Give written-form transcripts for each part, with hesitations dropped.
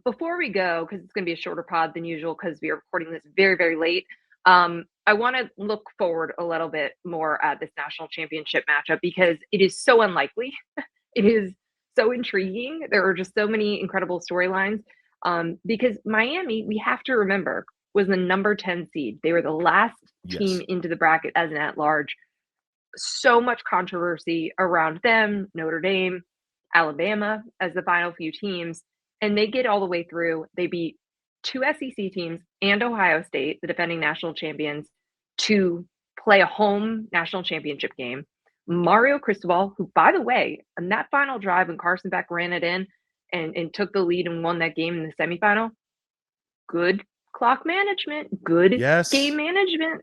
Before we go, because it's going to be a shorter pod than usual because we are recording this very, very late, I want to look forward a little bit more at this national championship matchup because it is so unlikely. It is so intriguing. There are just so many incredible storylines. Because Miami, we have to remember, was the number 10 seed. They were the last team Yes. into the bracket as an at-large. So much controversy around them, Notre Dame, Alabama as the final few teams, and they get all the way through. They beat two SEC teams and Ohio State, the defending national champions, to play a home national championship game. Mario Cristobal, who, by the way, on that final drive when Carson Beck ran it in and took the lead and won that game in the semifinal, good clock management, good game Yes. management.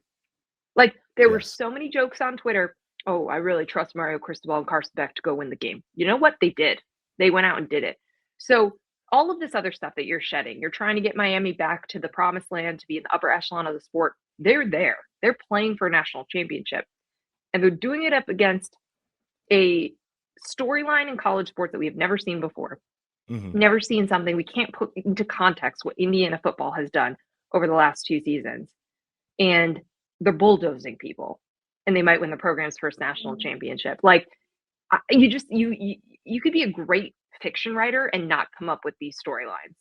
Like, there were Yes. so many jokes on Twitter. Oh, I really trust Mario Cristobal and Carson Beck to go win the game. You know what? They did. They went out and did it. So all of this other stuff that you're shedding, you're trying to get Miami back to the promised land to be in the upper echelon of the sport. They're there. They're playing for a national championship. And they're doing it up against a storyline in college sports that we have never seen before. Hmm. Never seen something we can't put into context what Indiana football has done over the last two seasons. And they're bulldozing people, and they might win the program's first national championship. Like, you could be a great fiction writer and not come up with these storylines.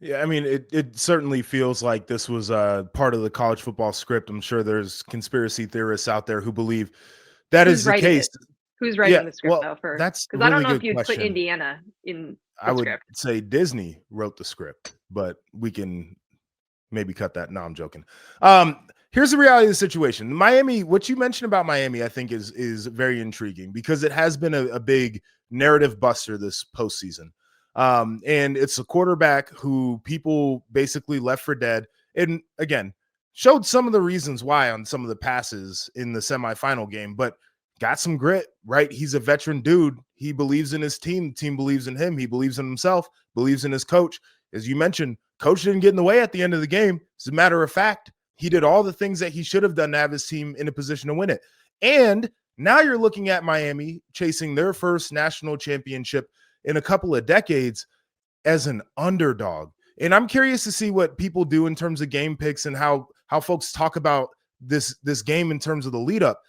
Yeah, I mean, it certainly feels like this was part of the college football script. I'm sure there's conspiracy theorists out there who believe that Who's is the writing case. it? Who's Yeah, writing the script well, though? For that's a because I don't really know if good you'd put question. Indiana in I the would script. say Disney wrote the script, but we can maybe cut that. No, I'm joking. Here's the reality of the situation. Miami, what you mentioned about Miami, I think is very intriguing because it has been a big narrative buster this postseason. And it's a quarterback who people basically left for dead. And again, showed some of the reasons why on some of the passes in the semifinal game, but got some grit, right? He's a veteran dude. He believes in his team. The team believes in him. He believes in himself, believes in his coach. As you mentioned, coach didn't get in the way at the end of the game. As a matter of fact, he did all the things that he should have done to have his team in a position to win it. And now you're looking at Miami chasing their first national championship in a couple of decades as an underdog. And I'm curious to see what people do in terms of game picks and how folks talk about this game in terms of the lead up.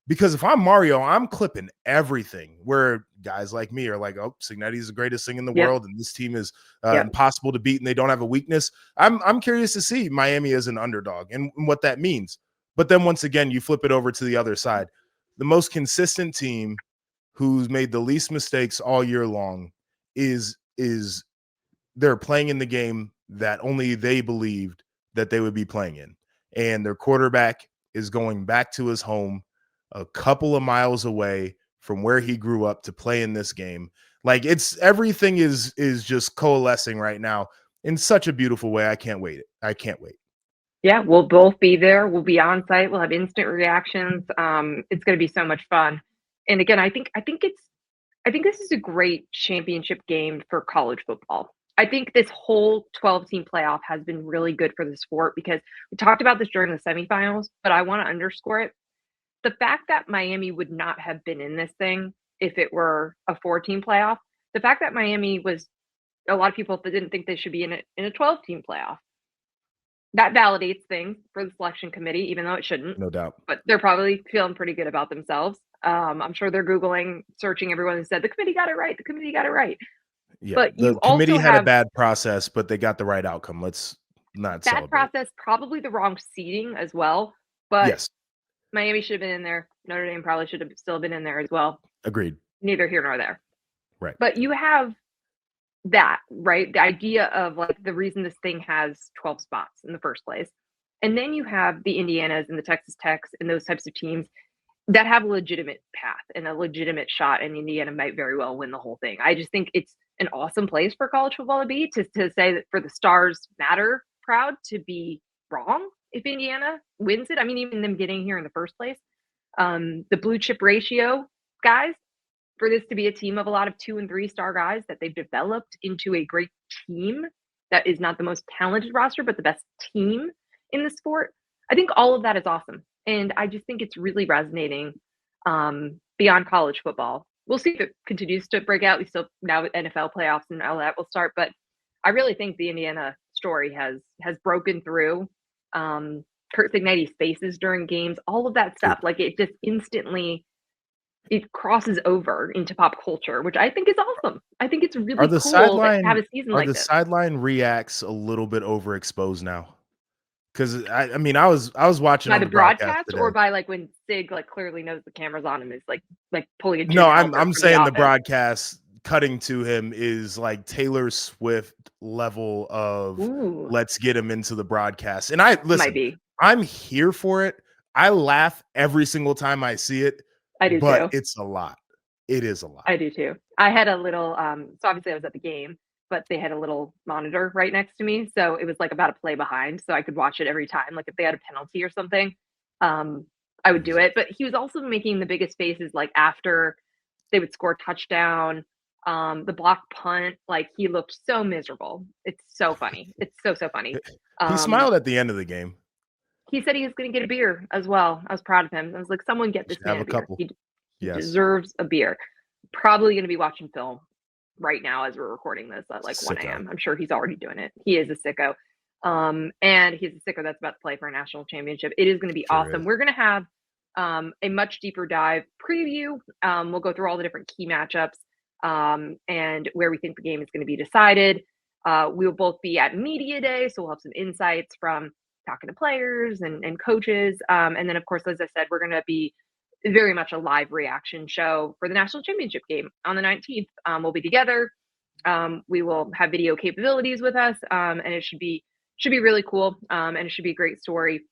Because if I'm Mario, I'm clipping everything where guys like me are like, oh, Signetti is the greatest thing in the Yep. world, and this team is Yep. impossible to beat, and they don't have a weakness. I'm curious to see Miami as an underdog and what that means. But then once again, you flip it over to the other side. The most consistent team who's made the least mistakes all year long is they're playing in the game that only they believed that they would be playing in. And their quarterback is going back to his home a couple of miles away from where he grew up to play in this game. Like it's everything is just coalescing right now in such a beautiful way. I can't wait. I can't wait. Yeah, we'll both be there. We'll be on site. We'll have instant reactions. It's going to be so much fun. And again, I think this is a great championship game for college football. I think this whole 12-team playoff has been really good for the sport because we talked about this during the semifinals, but I want to underscore it. The fact that Miami would not have been in this thing if it were a 4-team playoff, the fact that Miami was a lot of people didn't think they should be in a 12-team playoff. That validates things for the selection committee, even though it shouldn't. No doubt. But they're probably feeling pretty good about themselves. I'm sure they're Googling, searching everyone who said the committee got it right. The committee got it right. Yeah. But The you committee also had a have bad process, but they got the right outcome. Let's not bad celebrate. process, probably the wrong seating as well. But Yes. Miami should have been in there. Notre Dame probably should have still been in there as well. Agreed. Neither here nor there. Right. But you have that, right? The idea of like the reason this thing has 12 spots in the first place. And then you have the Indianas and the Texas Techs and those types of teams that have a legitimate path and a legitimate shot, and Indiana might very well win the whole thing. I just think it's an awesome place for college football to be, to say that for the Stars Matter crowd to be wrong if Indiana wins it. I mean, even them getting here in the first place. The blue chip ratio, guys, for this to be a team of a lot of 2 and 3-star guys that they've developed into a great team that is not the most talented roster, but the best team in the sport. I think all of that is awesome. And I just think it's really resonating beyond college football. We'll see if it continues to break out. We still, now with NFL playoffs and all that will start, but I really think the Indiana story has broken through. Kurt Cignetti's faces during games, all of that stuff, like it just instantly it crosses over into pop culture, which I think is awesome. I think it's really cool to have a season like this. Sideline reacts a little bit overexposed now? Because I mean, I was watching By on the the broadcast broadcast today. or by like when Sig like clearly knows the camera's on him is like pulling a Jim No, Halpert I'm from saying the Office. broadcast cutting to him is like Taylor Swift level of Ooh, let's get him into the broadcast. And I might listen, be. I'm here for it. I laugh every single time I see it, I do but too. it's a lot. It is a lot. I do too. I had a little so obviously I was at the game, but they had a little monitor right next to me. So it was like about a play behind. So I could watch it every time. Like if they had a penalty or something, I would do it. But he was also making the biggest faces like after they would score a touchdown, the block punt, like he looked so miserable. It's so funny. It's so funny. He smiled at the end of the game. He said he was going to get a beer as well. I was proud of him. I was like, someone get this man a beer. Couple. He Yes. deserves a beer. Probably going to be watching film right now as we're recording this at like 1 a.m. I'm sure he's already doing it. He is a sicko. And he's a sicko that's about to play for a national championship. It is going to be awesome. We're going to have a much deeper dive preview. We'll go through all the different key matchups and where we think the game is going to be decided. We'll both be at media day, so we'll have some insights from talking to players and coaches. And then, of course, as I said, we're going to be very much a live reaction show for the national championship game on the 19th. We'll be together. We will have video capabilities with us, and it should be really cool. And it should be a great story.